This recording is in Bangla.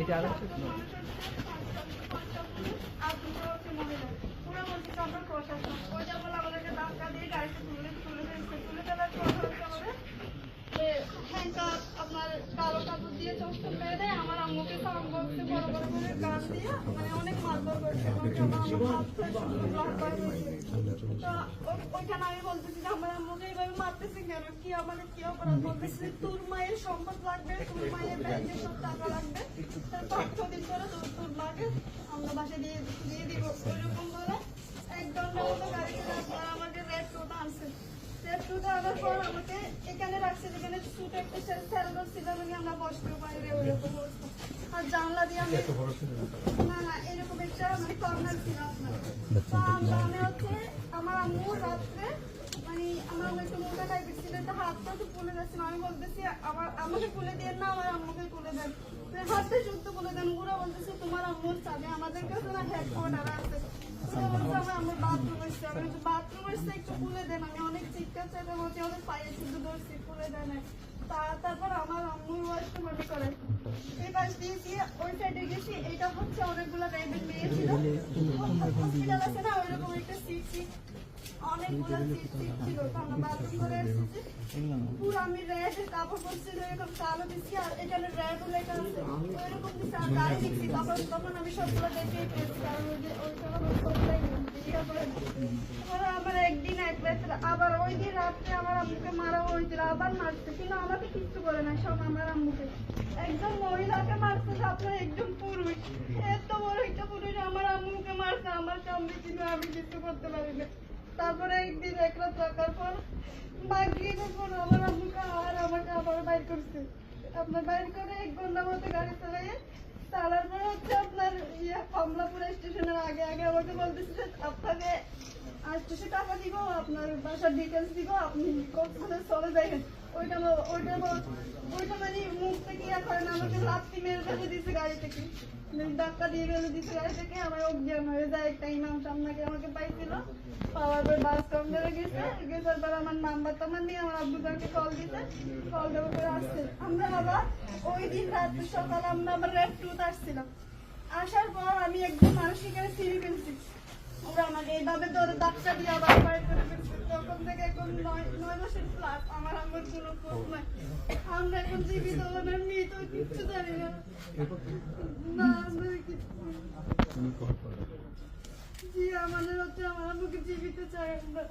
এটা আর আপনার কালো কাপড় দিয়ে চোখটা পেয়ে দেয় আমার আম্মুকে সাউন্ড বক্সে বড় বড় করে গান দিয়ে মানে অনেক মারধর করছে। ওইখানে আমি বলতেছি যে আমার আম্মুকে এইভাবে মারতেছি কেন, কি আমাদের কি অপরাধ? বলতেছি তোর মায়ের সম্পদ লাগবে, তোর মায়ের ব্যাংকের সব টাকা লাগবে, তার 5 দিন করে তোর মাকে আমরা বাসায় দিয়ে দিব। ওইরকম বলে 1 ঘন্টার মতো গাড়িতে রাখবার আমাকে রেড রোড আনছে। রেড আনার পর আমাকে এখানে রাখছে, যেখানে ছোট একটা স্যারেলর ছিল, আমরা বসতেও পারি ওইরকম অবস্থা। আর জানলা দিয়ে আমি না এরকম একটা মানে কর্নার ছিল আপনার। আমি হচ্ছে আমার আম্মু রাত্রে মানে আমার আম্মু একটু মোটা টাইপের ছিল, একটা হাতটা তো তুলে যাচ্ছিল। আমি বলতেছি আমাকে তুলে দেন না, আমার আম্মুকে তুলে দেন, হাতটা শুদ্ধ তুলে দেন। ওরা বলতেছে তোমার আম্মুর চাবে, আমাদের কাছে না হেডফোনার আছে। আমার আম্মুর বাথরুম এসছে, আমি বাথরুম এসছে একটু খুলে দেন। আমি অনেক চিৎকার চাইতে বলছি, অনেক পায়ে শুধু ধরছি, খুলে দেন। তারপর আমার আম্মুর ওয়াশটা মনে করে এই পাশ দিয়ে গিয়ে ওই সাইডে গেছি। এটা হচ্ছে অনেকগুলো রেবেল মেয়ে ছিল, হসপিটাল আছে না ওইরকম একটা সিট অনেকগুলো সিট ছিল। আমরা বাথরুম করে এসেছি, পুরো আমি রেড কাপড় পরছিল এরকম কালো দিচ্ছি, আর এখানে রেড লেখা আছে ওইরকম দিচ্ছি, আর গাড়ি দিচ্ছি। তখন আমি সবগুলো দেখেই পেয়েছি, কারণ আমার একদিন এক রাত্রে আবার ওই দিন রাত্রে আমার আম্মুকে মারা হয়েছিল, আবার মারছে, কিন্তু আমাকে কিচ্ছু করে না, সব আমার আম্মুকে। একজন মহিলাকে মারছে, আপনার একজন পুরুষ, এত বড় একটা পুরুষ আমার আম্মুকে মারছে, আমার সামনে, কিন্তু আমি কিছু করতে পারি না। তারপরে একদিন এক রাত থাকার পর মাগরিবের পর আমার আম্মুকে আর আমাকে আবার বাইর করছে। আপনার বাইর করে 1 ঘন্টার মতো গাড়ি চালাইয়ে চালার পর হচ্ছে আপনার কমলাপুর স্টেশনের আগে আমাকে বলতেছে আপনাকে 800 টাকা দিব, আপনার বাসার ডিটেলস দিব, আপনি কোথায় চলে যাবেন। ওইটা মানে মুখ থেকে ইয়া করেন, আমাকে লাত্তি মেরে ফেলে দিচ্ছে গাড়ি থেকে, ধাক্কা দিয়ে ফেলে দিচ্ছে গাড়ি থেকে। আমার অজ্ঞান হয়ে যায়, একটা ইমাম সামনাকে আমাকে পাইছিল, পাওয়ার পর বাস কাউন্টারে গেছার পর আমার নাম্বার টাম্বার নিয়ে আমার আব্বুদারকে কল দিতে, কল দেওয়ার করে আসছে। আমরা আবার ওই দিন রাত্রে সকালে আমরা আবার রেড টুথ আসছিলাম। আসার পর আমি একদম মানুষকে এখানে ছিঁড়ে ফেলছি, ওরা আমাকে এইভাবে ধরে ধাক্কা দিয়ে আবার বাইর করে ফেলছে। তখন থেকে এখন 9 বছর প্লাস আমার আমার কোনো খোঁজ নাই। আমরা এখন জীবিত হলাম, মৃত কিচ্ছু জানি না। আমরা জি আমাদের হচ্ছে আমার আম্মুকে জীবিত চাই আমরা।